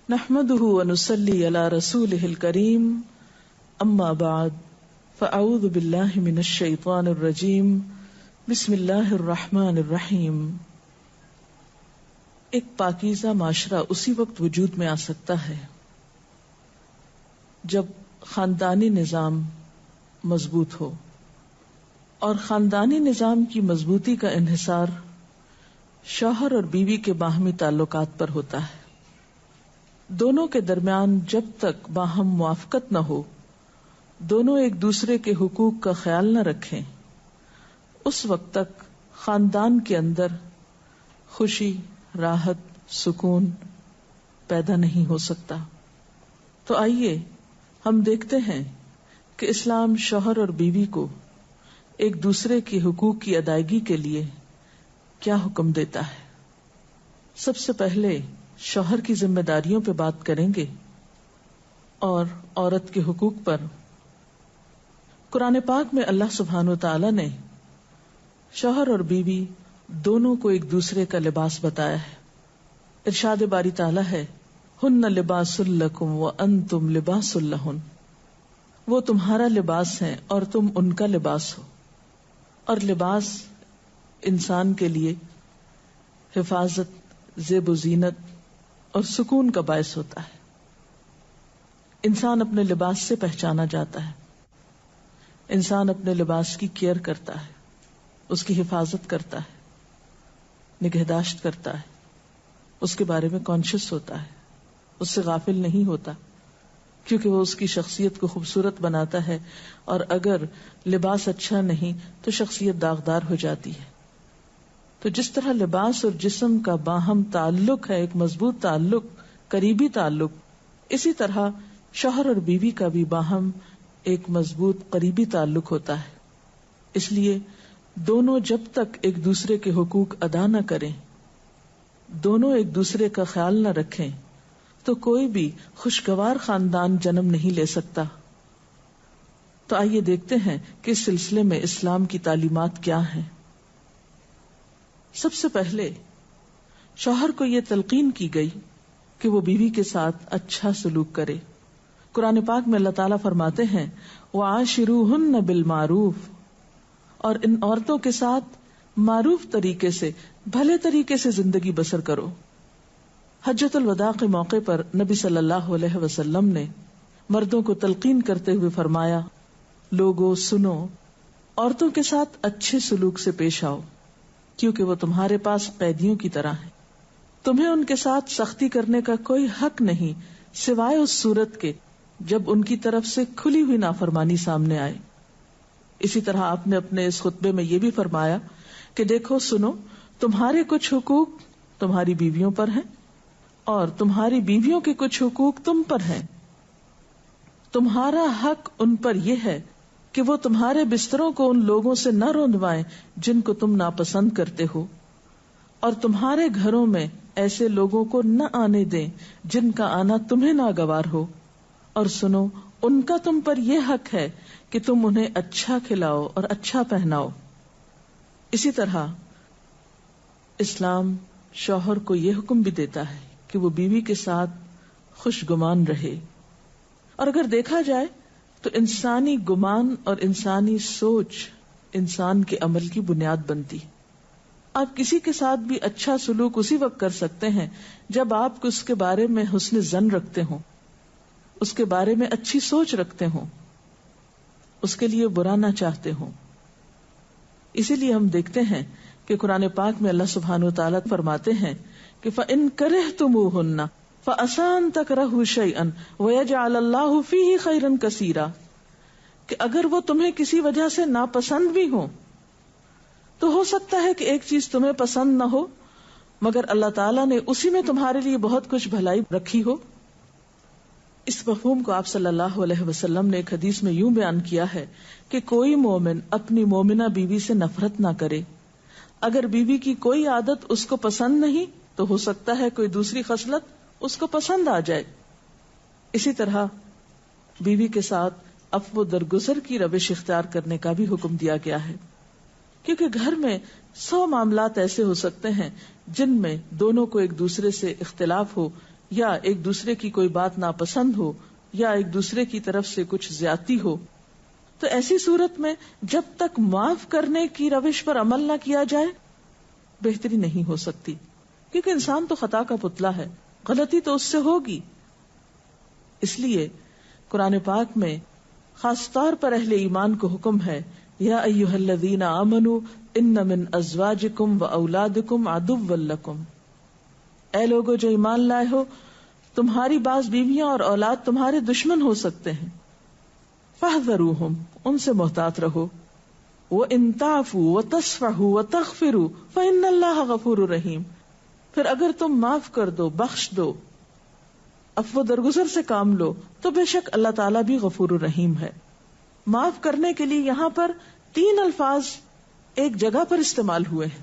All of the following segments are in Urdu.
نحمده ونصلي على رسوله الكريم اما بعد فاعوذ بالله من الشيطان الرجيم بسم اللہ الرحمن الرحیم۔ ایک پاکیزہ معاشرہ اسی وقت وجود میں آ سکتا ہے جب خاندانی نظام مضبوط ہو، اور خاندانی نظام کی مضبوطی کا انحصار شوہر اور بیوی کے باہمی تعلقات پر ہوتا ہے۔ دونوں کے درمیان جب تک باہم موافقت نہ ہو، دونوں ایک دوسرے کے حقوق کا خیال نہ رکھیں، اس وقت تک خاندان کے اندر خوشی، راحت، سکون پیدا نہیں ہو سکتا۔ تو آئیے ہم دیکھتے ہیں کہ اسلام شوہر اور بیوی کو ایک دوسرے کے حقوق کی ادائیگی کے لیے کیا حکم دیتا ہے۔ سب سے پہلے شوہر کی ذمہ داریوں پہ بات کریں گے اور عورت کے حقوق پر۔ قرآن پاک میں اللہ سبحانہ وتعالی نے شوہر اور بیوی دونوں کو ایک دوسرے کا لباس بتایا ہے۔ ارشاد باری تعالی ہے، ہن لباس لکم وانتم لباس لہن، وہ تمہارا لباس ہیں اور تم ان کا لباس ہو۔ اور لباس انسان کے لیے حفاظت، زیب و زینت اور سکون کا باعث ہوتا ہے۔ انسان اپنے لباس سے پہچانا جاتا ہے، انسان اپنے لباس کی کیئر کرتا ہے، اس کی حفاظت کرتا ہے، نگہداشت کرتا ہے، اس کے بارے میں کانشیس ہوتا ہے، اس سے غافل نہیں ہوتا، کیونکہ وہ اس کی شخصیت کو خوبصورت بناتا ہے، اور اگر لباس اچھا نہیں تو شخصیت داغدار ہو جاتی ہے۔ تو جس طرح لباس اور جسم کا باہم تعلق ہے، ایک مضبوط تعلق، قریبی تعلق، اسی طرح شوہر اور بیوی کا بھی باہم ایک مضبوط قریبی تعلق ہوتا ہے۔ اس لیے دونوں جب تک ایک دوسرے کے حقوق ادا نہ کریں، دونوں ایک دوسرے کا خیال نہ رکھیں، تو کوئی بھی خوشگوار خاندان جنم نہیں لے سکتا۔ تو آئیے دیکھتے ہیں کہ اس سلسلے میں اسلام کی تعلیمات کیا ہیں۔ سب سے پہلے شوہر کو یہ تلقین کی گئی کہ وہ بیوی کے ساتھ اچھا سلوک کرے۔ قرآن پاک میں اللہ تعالیٰ فرماتے ہیں، وَعَاشِرُوهُنَّ بِالْمَعْرُوفِ، اور ان عورتوں کے ساتھ معروف طریقے سے، بھلے طریقے سے زندگی بسر کرو۔ حجۃ الوداع کے موقع پر نبی صلی اللہ علیہ وسلم نے مردوں کو تلقین کرتے ہوئے فرمایا، لوگو سنو، عورتوں کے ساتھ اچھے سلوک سے پیش آؤ، کیونکہ وہ تمہارے پاس قیدیوں کی طرح ہیں۔ تمہیں ان کے ساتھ سختی کرنے کا کوئی حق نہیں سوائے اس صورت کے جب ان کی طرف سے کھلی ہوئی نافرمانی سامنے آئے۔ اسی طرح آپ نے اپنے اس خطبے میں یہ بھی فرمایا کہ دیکھو سنو، تمہارے کچھ حقوق تمہاری بیویوں پر ہیں اور تمہاری بیویوں کے کچھ حقوق تم پر ہیں۔ تمہارا حق ان پر یہ ہے کہ وہ تمہارے بستروں کو ان لوگوں سے نہ روندوائیں جن کو تم ناپسند کرتے ہو، اور تمہارے گھروں میں ایسے لوگوں کو نہ آنے دیں جن کا آنا تمہیں ناگوار ہو، اور سنو، ان کا تم پر یہ حق ہے کہ تم انہیں اچھا کھلاؤ اور اچھا پہناؤ۔ اسی طرح اسلام شوہر کو یہ حکم بھی دیتا ہے کہ وہ بیوی کے ساتھ خوشگمان رہے۔ اور اگر دیکھا جائے تو انسانی گمان اور انسانی سوچ انسان کے عمل کی بنیاد بنتی۔ آپ کسی کے ساتھ بھی اچھا سلوک اسی وقت کر سکتے ہیں جب آپ اس کے بارے میں حسن ظن رکھتے ہوں، اس کے بارے میں اچھی سوچ رکھتے ہوں، اس کے لیے برا نہ چاہتے ہوں۔ اسی لیے ہم دیکھتے ہیں کہ قرآن پاک میں اللہ سبحانہ وتعالیٰ فرماتے ہیں کہ فَإِن كَرِهْتُمُوهُنَّ فَعَسَىٰ أَن تَكْرَهُوا شَيْئًا وَيَجْعَلَ اللَّهُ فِيهِ خَيْرًا كَثِيرًا، کہ اگر وہ تمہیں کسی وجہ سے ناپسند بھی ہوں تو ہو سکتا ہے کہ ایک چیز تمہیں پسند نہ ہو، مگر اللہ تعالیٰ نے اسی میں تمہارے لیے بہت کچھ بھلائی رکھی ہو۔ اس مفہوم کو آپ صلی اللہ علیہ وسلم نے ایک حدیث میں یوں بیان کیا ہے کہ کوئی مومن اپنی مومنہ بیوی سے نفرت نہ کرے۔ اگر بیوی کی کوئی عادت اس کو پسند نہیں تو ہو سکتا ہے کوئی دوسری خصلت اس کو پسند آ جائے۔ اسی طرح بیوی کے ساتھ عفو و درگزر کی روش اختیار کرنے کا بھی حکم دیا گیا ہے، کیونکہ گھر میں 100 معاملات ایسے ہو سکتے ہیں جن میں دونوں کو ایک دوسرے سے اختلاف ہو یا ایک دوسرے کی کوئی بات ناپسند ہو یا ایک دوسرے کی طرف سے کچھ زیادتی ہو، تو ایسی صورت میں جب تک معاف کرنے کی روش پر عمل نہ کیا جائے بہتری نہیں ہو سکتی، کیونکہ انسان تو خطا کا پتلا ہے، غلطی تو اس سے ہوگی. اس لیے قرآن پاک میں خاص طور پر اہل ایمان کو حکم ہے، یا ایھا الذین آمنوا ان من ازواجکم واولادکم عدوا لکم، اے لوگو جو ایمان لائے ہو، تمہاری بعض بیویاں اور اولاد تمہارے دشمن ہو سکتے ہیں، فاحذروہم، ان سے محتاط رہو، وان تعفوا وتصفحوا وتغفروا فان اللہ غفور رحیم، پھر اگر تم معاف کر دو، بخش دو، عفو درگزر سے کام لو، تو بے شک اللہ تعالیٰ بھی غفور الرحیم ہے. معاف کرنے کے لیے یہاں پر 3 الفاظ ایک جگہ پر استعمال ہوئے ہیں،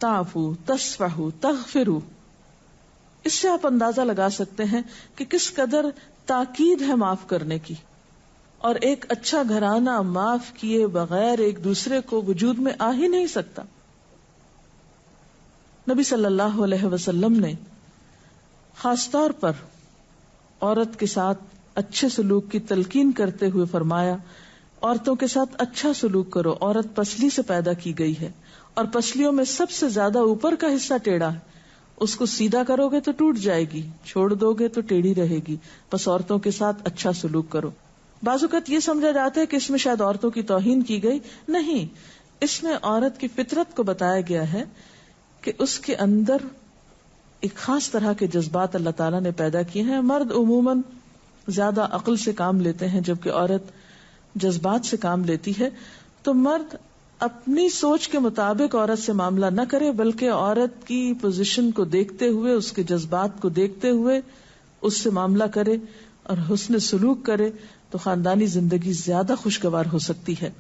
تعفو، تصفحو، تغفرو. اس سے آپ اندازہ لگا سکتے ہیں کہ کس قدر تاکید ہے معاف کرنے کی، اور ایک اچھا گھرانہ معاف کیے بغیر ایک دوسرے کو وجود میں آ ہی نہیں سکتا. نبی صلی اللہ علیہ وسلم نے خاص طور پر عورت کے ساتھ اچھے سلوک کی تلقین کرتے ہوئے فرمایا، عورتوں کے ساتھ اچھا سلوک کرو، عورت پسلی سے پیدا کی گئی ہے اور پسلیوں میں سب سے زیادہ اوپر کا حصہ ٹیڑھا ہے، اس کو سیدھا کرو گے تو ٹوٹ جائے گی، چھوڑ دو گے تو ٹیڑھی رہے گی، بس عورتوں کے ساتھ اچھا سلوک کرو. بعض اوقات یہ سمجھا جاتا ہے کہ اس میں شاید عورتوں کی توہین کی گئی، نہیں، اس میں عورت کی فطرت کو بتایا گیا ہے کہ اس کے اندر ایک خاص طرح کے جذبات اللہ تعالیٰ نے پیدا کیے ہیں. مرد عموماً زیادہ عقل سے کام لیتے ہیں جبکہ عورت جذبات سے کام لیتی ہے، تو مرد اپنی سوچ کے مطابق عورت سے معاملہ نہ کرے بلکہ عورت کی پوزیشن کو دیکھتے ہوئے، اس کے جذبات کو دیکھتے ہوئے اس سے معاملہ کرے اور حسن سلوک کرے، تو خاندانی زندگی زیادہ خوشگوار ہو سکتی ہے.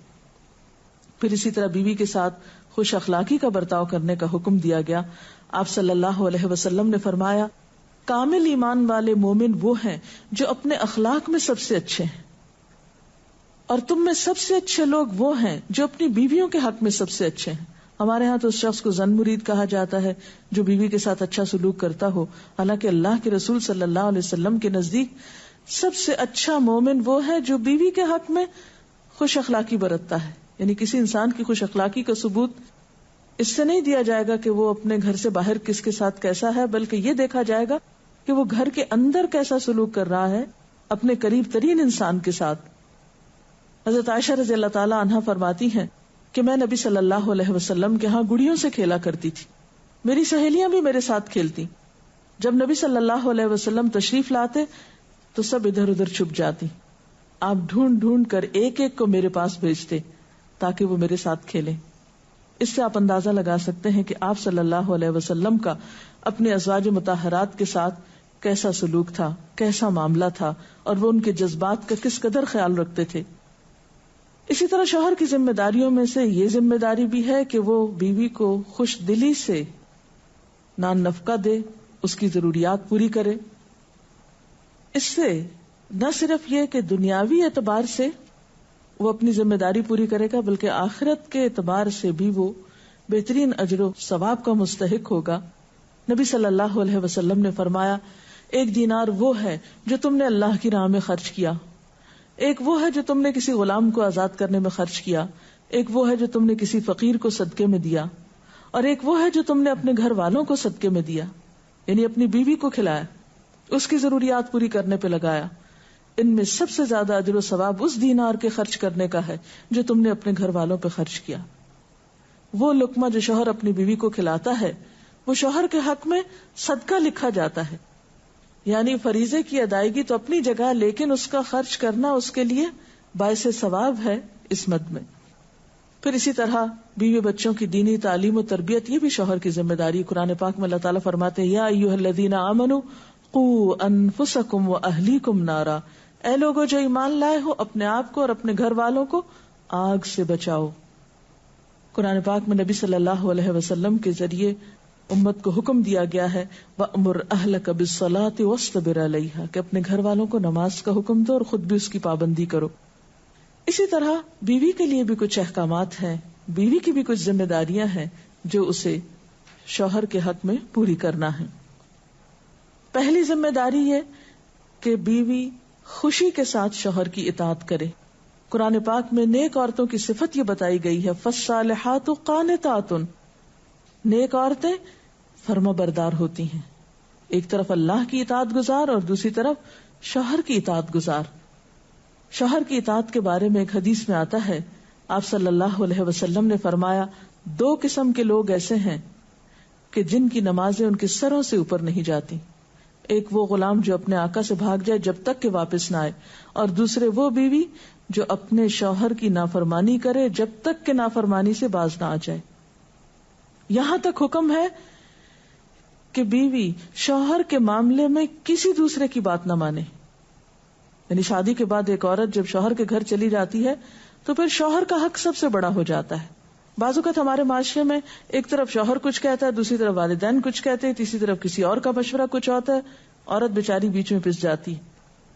پھر اسی طرح بیوی کے ساتھ خوش اخلاقی کا برتاؤ کرنے کا حکم دیا گیا. آپ صلی اللہ علیہ وسلم نے فرمایا، کامل ایمان والے مومن وہ ہیں جو اپنے اخلاق میں سب سے اچھے ہیں، اور تم میں سب سے اچھے لوگ وہ ہیں جو اپنی بیویوں کے حق میں سب سے اچھے ہیں. ہمارے ہاں تو اس شخص کو زن مرید کہا جاتا ہے جو بیوی کے ساتھ اچھا سلوک کرتا ہو، حالانکہ اللہ کے رسول صلی اللہ علیہ وسلم کے نزدیک سب سے اچھا مومن وہ ہے جو بیوی کے حق میں خوش اخلاقی برتتا ہے. یعنی کسی انسان کی خوش اخلاقی کا ثبوت اس سے نہیں دیا جائے گا کہ وہ اپنے گھر سے باہر کس کے ساتھ کیسا ہے، بلکہ یہ دیکھا جائے گا کہ وہ گھر کے اندر کیسا سلوک کر رہا ہے اپنے قریب ترین انسان کے ساتھ. حضرت عائشہ رضی اللہ تعالی عنہا فرماتی ہیں کہ میں نبی صلی اللہ علیہ وسلم کے ہاں گڑیوں سے کھیلا کرتی تھی، میری سہیلیاں بھی میرے ساتھ کھیلتی. جب نبی صلی اللہ علیہ وسلم تشریف لاتے تو سب ادھر ادھر چھپ جاتی، آپ ڈھونڈ ڈھونڈ کر ایک ایک کو میرے پاس بھیجتے تاکہ وہ میرے ساتھ کھیلیں. اس سے آپ اندازہ لگا سکتے ہیں کہ آپ صلی اللہ علیہ وسلم کا اپنے ازواج مطہرات کے ساتھ کیسا سلوک تھا، کیسا معاملہ تھا، اور وہ ان کے جذبات کا کس قدر خیال رکھتے تھے. اسی طرح شوہر کی ذمہ داریوں میں سے یہ ذمہ داری بھی ہے کہ وہ بیوی کو خوش دلی سے نان نفقہ دے، اس کی ضروریات پوری کرے. اس سے نہ صرف یہ کہ دنیاوی اعتبار سے وہ اپنی ذمہ داری پوری کرے گا بلکہ آخرت کے اعتبار سے بھی وہ بہترین اجر و ثواب کا مستحق ہوگا. نبی صلی اللہ علیہ وسلم نے فرمایا، ایک دینار وہ ہے جو تم نے اللہ کی راہ میں خرچ کیا، ایک وہ ہے جو تم نے کسی غلام کو آزاد کرنے میں خرچ کیا، ایک وہ ہے جو تم نے کسی فقیر کو صدقے میں دیا، اور ایک وہ ہے جو تم نے اپنے گھر والوں کو صدقے میں دیا، یعنی اپنی بیوی کو کھلایا، اس کی ضروریات پوری کرنے پہ لگایا. ان میں سب سے زیادہ اجر و ثواب اس دینار کے خرچ کرنے کا ہے جو تم نے اپنے گھر والوں پہ خرچ کیا. وہ لقمہ جو شوہر اپنی بیوی کو کھلاتا ہے وہ شوہر کے حق میں صدقہ لکھا جاتا ہے، یعنی فریضے کی ادائیگی تو اپنی جگہ، لیکن اس کا خرچ کرنا اس کے لیے باعث ثواب ہے اس مد میں. پھر اسی طرح بیوی بچوں کی دینی تعلیم و تربیت یہ بھی شوہر کی ذمہ داری. قرآن پاک میں اللہ تعالیٰ فرماتے ہیں، یا ایھا الذین آمنوا قوا انفسکم واہلیکم نارا، اے لوگو جو ایمان لائے ہو اپنے آپ کو اور اپنے گھر والوں کو آگ سے بچاؤ. قرآن پاک میں نبی صلی اللہ علیہ وسلم کے ذریعے امت کو حکم دیا گیا ہے وَأْمُرْ أَهْلَكَ بِالصَّلَاةِ وَاصْطَبِرْ عَلَيْهَا، کہ اپنے گھر والوں کو نماز کا حکم دو اور خود بھی اس کی پابندی کرو. اسی طرح بیوی کے لیے بھی کچھ احکامات ہیں، بیوی کی بھی کچھ ذمہ داریاں ہیں جو اسے شوہر کے حق میں پوری کرنا ہے. پہلی ذمہ داری یہ کہ بیوی خوشی کے ساتھ شوہر کی اطاعت کرے. قرآن پاک میں نیک عورتوں کی صفت یہ بتائی گئی ہے، فالصالحات قانتات، نیک عورتیں فرما بردار ہوتی ہیں، ایک طرف اللہ کی اطاعت گزار اور دوسری طرف شوہر کی اطاعت گزار. شوہر کی اطاعت کے بارے میں ایک حدیث میں آتا ہے، آپ صلی اللہ علیہ وسلم نے فرمایا 2 قسم کے لوگ ایسے ہیں کہ جن کی نمازیں ان کے سروں سے اوپر نہیں جاتی. ایک وہ غلام جو اپنے آقا سے بھاگ جائے جب تک کہ واپس نہ آئے، اور دوسرے وہ بیوی جو اپنے شوہر کی نافرمانی کرے جب تک کہ نافرمانی سے باز نہ آ جائے. یہاں تک حکم ہے کہ بیوی شوہر کے معاملے میں کسی دوسرے کی بات نہ مانے. یعنی شادی کے بعد ایک عورت جب شوہر کے گھر چلی جاتی ہے تو پھر شوہر کا حق سب سے بڑا ہو جاتا ہے. بعض اوقات ہمارے معاشرے میں ایک طرف شوہر کچھ کہتا ہے، دوسری طرف والدین کچھ کہتے ہیں، تیسری طرف کسی اور کا مشورہ کچھ ہوتا ہے، عورت بیچاری بیچ میں پس جاتی.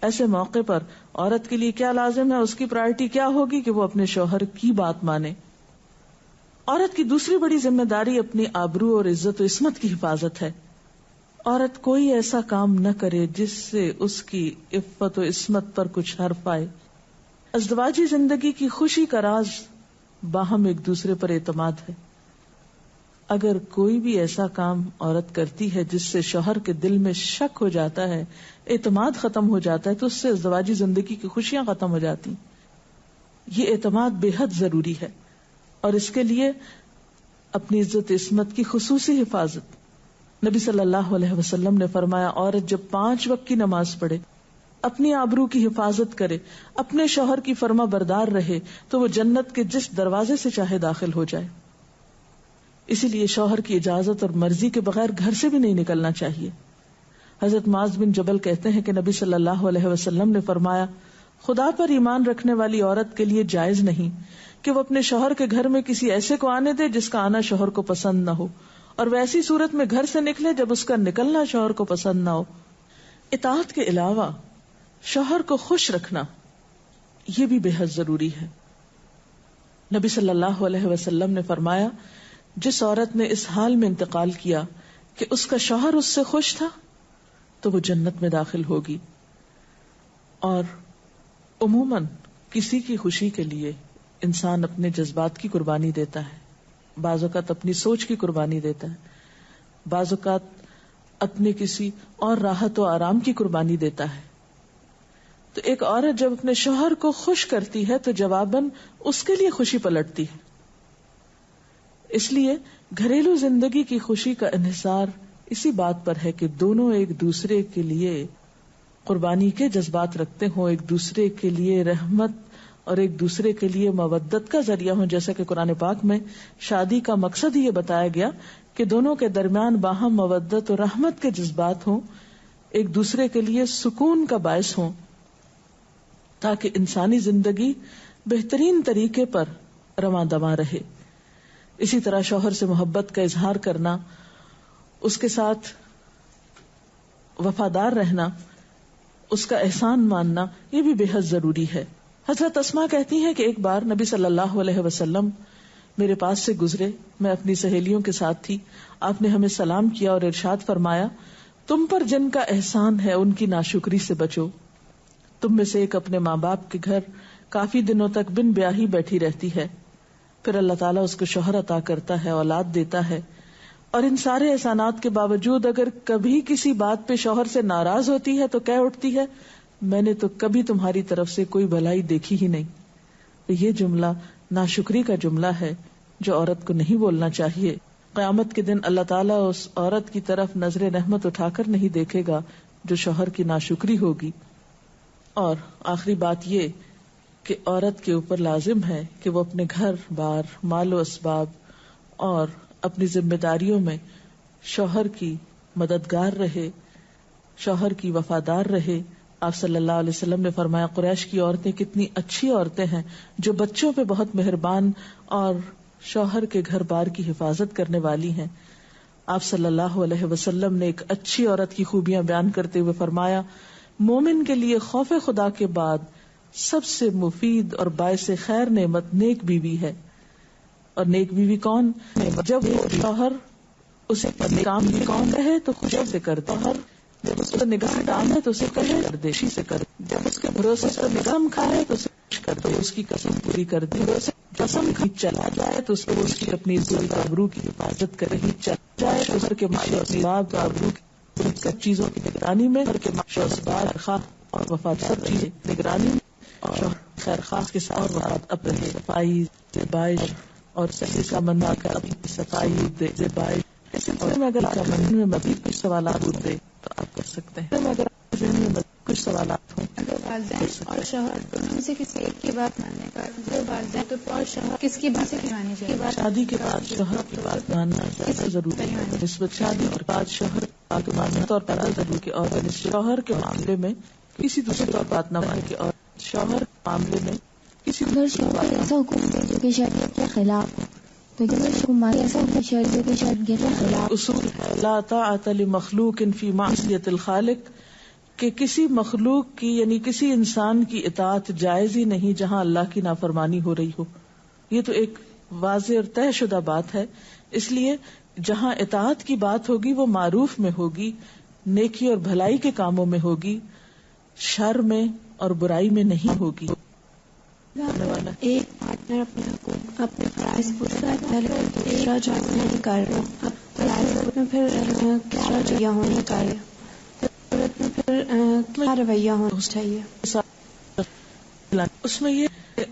ایسے موقع پر عورت کے لیے کیا لازم ہے، اس کی پرائرٹی کیا ہوگی کہ وہ اپنے شوہر کی بات مانے. عورت کی دوسری بڑی ذمہ داری اپنی آبرو اور عزت و عصمت کی حفاظت ہے. عورت کوئی ایسا کام نہ کرے جس سے اس کی عفت و عصمت پر کچھ حرف آئے. ازدواجی زندگی کی خوشی کا راز باہم ایک دوسرے پر اعتماد ہے. اگر کوئی بھی ایسا کام عورت کرتی ہے جس سے شوہر کے دل میں شک ہو جاتا ہے، اعتماد ختم ہو جاتا ہے، تو اس سے ازدواجی زندگی کی خوشیاں ختم ہو جاتی. یہ اعتماد بے حد ضروری ہے، اور اس کے لیے اپنی عزت عصمت کی خصوصی حفاظت. نبی صلی اللہ علیہ وسلم نے فرمایا، عورت جب 5 وقت کی نماز پڑھے، اپنی آبرو کی حفاظت کرے، اپنے شوہر کی فرما بردار رہے، تو وہ جنت کے جس دروازے سے چاہے داخل ہو جائے. اسی لیے شوہر کی اجازت اور مرضی کے بغیر گھر سے بھی نہیں نکلنا چاہیے. حضرت معاذ بن جبل کہتے ہیں کہ نبی صلی اللہ علیہ وسلم نے فرمایا، خدا پر ایمان رکھنے والی عورت کے لیے جائز نہیں کہ وہ اپنے شوہر کے گھر میں کسی ایسے کو آنے دے جس کا آنا شوہر کو پسند نہ ہو، اور ویسی صورت میں گھر سے نکلے جب اس کا نکلنا شوہر کو پسند نہ ہو. اطاعت کے علاوہ شوہر کو خوش رکھنا یہ بھی بے حد ضروری ہے. نبی صلی اللہ علیہ وسلم نے فرمایا، جس عورت نے اس حال میں انتقال کیا کہ اس کا شوہر اس سے خوش تھا تو وہ جنت میں داخل ہوگی. اور عموماً کسی کی خوشی کے لیے انسان اپنے جذبات کی قربانی دیتا ہے، بعض اوقات اپنی سوچ کی قربانی دیتا ہے، بعض اوقات اپنے کسی اور راحت و آرام کی قربانی دیتا ہے. تو ایک عورت جب اپنے شوہر کو خوش کرتی ہے تو جواباً اس کے لیے خوشی پلٹتی ہے. اس لیے گھریلو زندگی کی خوشی کا انحصار اسی بات پر ہے کہ دونوں ایک دوسرے کے لیے قربانی کے جذبات رکھتے ہوں، ایک دوسرے کے لیے رحمت اور ایک دوسرے کے لیے مودت کا ذریعہ ہوں. جیسا کہ قرآن پاک میں شادی کا مقصد ہی یہ بتایا گیا کہ دونوں کے درمیان باہم مودت اور رحمت کے جذبات ہوں، ایک دوسرے کے لیے سکون کا باعث ہوں، تاکہ انسانی زندگی بہترین طریقے پر رواں دواں رہے. اسی طرح شوہر سے محبت کا اظہار کرنا، اس کے ساتھ وفادار رہنا، اس کا احسان ماننا، یہ بھی بے حد ضروری ہے. حضرت اسماء کہتی ہیں کہ ایک بار نبی صلی اللہ علیہ وسلم میرے پاس سے گزرے، میں اپنی سہیلیوں کے ساتھ تھی. آپ نے ہمیں سلام کیا اور ارشاد فرمایا، تم پر جن کا احسان ہے ان کی ناشکری سے بچو. تم میں سے ایک اپنے ماں باپ کے گھر کافی دنوں تک بن بیاہی بیٹھی رہتی ہے، پھر اللہ تعالیٰ اس کو شوہر عطا کرتا ہے، اولاد دیتا ہے، اور ان سارے احسانات کے باوجود اگر کبھی کسی بات پہ شوہر سے ناراض ہوتی ہے تو کہہ اٹھتی ہے، میں نے تو کبھی تمہاری طرف سے کوئی بھلائی دیکھی ہی نہیں. تو یہ جملہ ناشکری کا جملہ ہے جو عورت کو نہیں بولنا چاہیے. قیامت کے دن اللہ تعالیٰ اس عورت کی طرف نظر رحمت اٹھا کر نہیں دیکھے گا جو شوہر کی ناشکری ہوگی. اور آخری بات یہ کہ عورت کے اوپر لازم ہے کہ وہ اپنے گھر بار، مال و اسباب اور اپنی ذمہ داریوں میں شوہر کی مددگار رہے، شوہر کی وفادار رہے. آپ صلی اللہ علیہ وسلم نے فرمایا، قریش کی عورتیں کتنی اچھی عورتیں ہیں جو بچوں پہ بہت مہربان اور شوہر کے گھر بار کی حفاظت کرنے والی ہیں. آپ صلی اللہ علیہ وسلم نے ایک اچھی عورت کی خوبیاں بیان کرتے ہوئے فرمایا، مومن کے لیے خوف خدا کے بعد سب سے مفید اور باعث خیر نعمت نیک بیوی ہے. اور نیک بیوی کون؟ جب شوہر اسے کام کون رہے تو خوشی سے کرتا ہے، جب اس پر نگاہ ڈالے تو اسے کہے پردیشی سے کر، جب اس کے بھروسے پر نگاہ کھائے تو اسے خوش کر دے، اس کی قسم پوری کر دے، قسم کھی چلا جائے تو اس کو اس کی اپنی عزت آبرو کی حفاظت کرے، ہی چلا جائے تو اس کے ماں اپنی باب آبرو کی سب چیزوں کی نگرانی میں، کے اسباب خواہ اور وفات سب چیزیں نگرانی میں، اور خیر خاص کے ساتھ وفات اپنے صفائی زیبائش اور صحیح کا منع کر اپنی صفائی زیبائش، اسی طرح اگر آپ من میں مزید کچھ سوالات ہوتے تو آپ کر سکتے ہیں، اگر ذہن میں کچھ سوالات ہوں، اگر والدین اور شوہر دونوں سے کسی ایک کی بات ماننے کا، جو والدین تو اور شوہر کس کی بات سے مانی چاہیے؟ شادی کے بعد شوہر کی بات ماننا زیادہ ضروری ہے، نسبت شادی کے بعد شوہر کی بات ماننا طور پر ضروری ہے، اور شوہر کے معاملے میں کسی دوسرے طور بات نہ مانے، اور شوہر کے معاملے میں کسی شوہر ایسا حکم دے جو کہ شریعت کے خلاف ہو تو ایسا شریعت کے خلاف اصول ہے لا طاعت لمخلوق فی معصیت الخالق، کہ کسی مخلوق کی یعنی کسی انسان کی اطاعت جائز ہی نہیں جہاں اللہ کی نافرمانی ہو رہی ہو. یہ تو ایک واضح اور طے شدہ بات ہے، اس لیے جہاں اطاعت کی بات ہوگی وہ معروف میں ہوگی، نیکی اور بھلائی کے کاموں میں ہوگی، شر میں اور برائی میں نہیں ہوگی. ایک پارٹنر اپنے حقوق اپنے فرائض پورے دوسرا جو نہیں کر رہا، اب میں پھر کیا رویہ ہونا چاہیے، پھر کیا رویہ ہونا چاہیے؟ اس میں یہ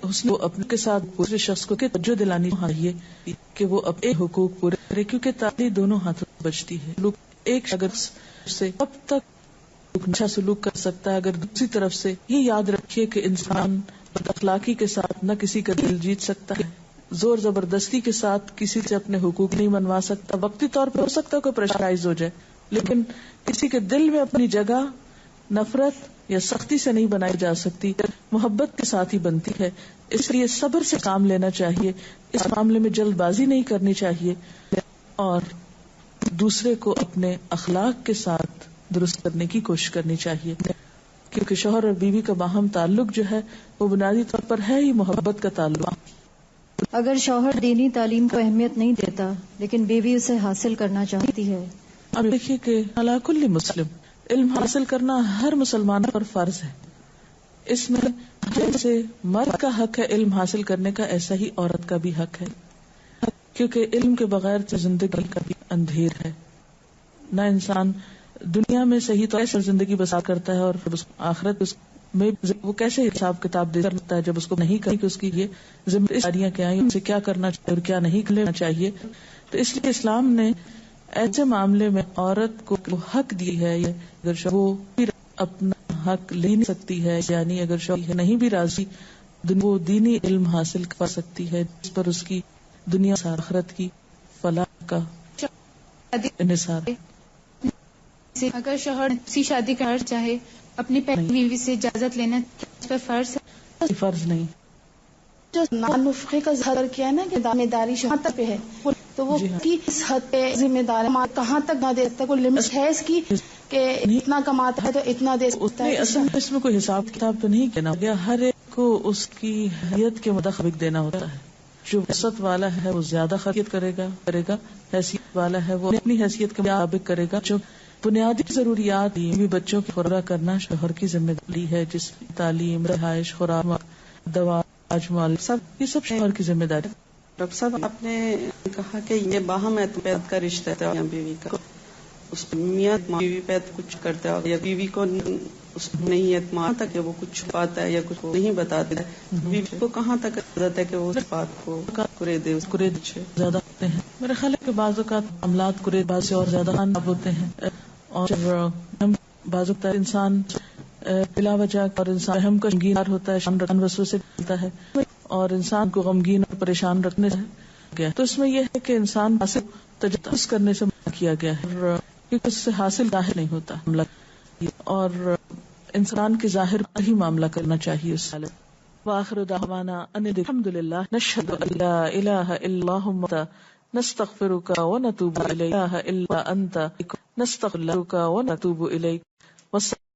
حسن اپنے کے ساتھ دوسرے شخص کو توجہ دلانی چاہیے کہ وہ اپنے حقوق پورے کرے، کیونکہ تعلیم دونوں ہاتھوں بچتی ہے. لوگ ایک شخص سے اب تک اچھا سلوک کر سکتا ہے، اگر دوسری طرف سے یہ یاد رکھیے کہ انسان اخلاقی کے ساتھ نہ کسی کا دل جیت سکتا ہے، زور زبردستی کے ساتھ کسی سے اپنے حقوق نہیں منوا سکتا. وقتی طور پہ ہو سکتا ہے کوئی پریشرائز ہو جائے، لیکن کسی کے دل میں اپنی جگہ نفرت یا سختی سے نہیں بنائی جا سکتی، محبت کے ساتھ ہی بنتی ہے. اس لیے صبر سے کام لینا چاہیے، اس معاملے میں جلد بازی نہیں کرنی چاہیے، اور دوسرے کو اپنے اخلاق کے ساتھ درست کرنے کی کوشش کرنی چاہیے، کیونکہ شوہر اور بیوی کا باہم تعلق جو ہے وہ بنیادی طور پر ہے ہی محبت کا تعلق. اگر شوہر دینی تعلیم کو اہمیت نہیں دیتا لیکن بیوی اسے حاصل کرنا چاہتی ہے، اب دیکھیے کہ علی کل مسلم علم حاصل کرنا ہر مسلمان پر فرض ہے. اس میں جیسے مرد کا حق ہے علم حاصل کرنے کا، ایسا ہی عورت کا بھی حق ہے، کیونکہ علم کے بغیر زندگی کا بھی اندھیر ہے. نہ انسان دنیا میں صحیح طور سے زندگی بسا کرتا ہے، اور آخرت میں وہ کیسے حساب کتاب دے سکتا ہے جب اس کو نہیں کہیں کہ اس کی یہ ذمہ داریاں کیا ہیں، اسے کیا کرنا چاہیے اور کیا نہیں کرنا چاہیے. تو اس لیے اسلام نے ایسے معاملے میں عورت کو حق دی ہے، اگر وہ پھر اپنا حق لے نہیں سکتی ہے، یعنی اگر شوہر نہیں بھی راضی، وہ دینی علم حاصل کر سکتی ہے جس پر اس کی دنیا آخرت کی فلاح کا انحصار. اگر شوہر اسی شادی کا چاہے اپنی پہلی بیوی سے اجازت لینا اس پر فرض ہے؟ فرض نہیں. جو نفقے کا ذکر کیا ہے نا کہ ذمہ داری شوہر تک پہ ہے، تو وہ کس حد پہ ذمہ دار کہاں تک نہ دے سکتا، کوئی لمٹ ہے اس کی کہ اتنا کماتا ہے تو اتنا دے سکتا ہے؟ اس میں کوئی حساب کتاب تو نہیں کہنا گیا، ہر ایک کو اس کی حیثیت کے مطابق دینا ہوتا ہے. جو وسعت والا ہے وہ زیادہ خرچ کرے گا، حیثیت والا ہے وہ اپنی حیثیت کے مطابق کرے گا. جو بنیادی ضروریات بھی بچوں کی پورا کرنا شوہر کی ذمہ داری ہے، جس تعلیم، رہائش، خوراک، دوا، اجمال، سب یہ سب شوہر کی ذمہ داری. ڈاکٹر صاحب آپ نے کہا کہ یہ باہم اعتماد کا رشتہ ہے یا بیوی کا، اس میاں بیوی پہ کچھ کرتا ہے یا بیوی کو اس نہیں اعتماد تک کہ وہ کچھ چھپاتا ہے یا کچھ نہیں بتاتا ہے، بیوی کو کہاں تک عادت ہے کہ وہ اس بات کو قرید زیادہ ہوتے ہیں؟ میرے خیال ہے کہ بعض اوقات معاملات قرید بعض سے اور زیادہ خراب ہوتے ہیں، اور بعض اوقات انسان بلا وجہ اور انسان ہم کا غمگین ہوتا ہے، شان رکھنے وسوسے ملتا ہے اور انسان کو غمگین اور پریشان رکھنے گیا. تو اس میں یہ ہے کہ انسان تجسس کرنے سے منع کیا گیا ہے، کیونکہ اس سے حاصل ظاہر نہیں ہوتا معاملہ، اور انسان کے ظاہر پر ہی معاملہ کرنا چاہیے اس حالت. وآخر دعوانا ان الحمد للہ نشہد ان لا الہ الا انت نستغفرک ونتوب الیک، لا الہ الا انت نستغفرک ونتوب الیک.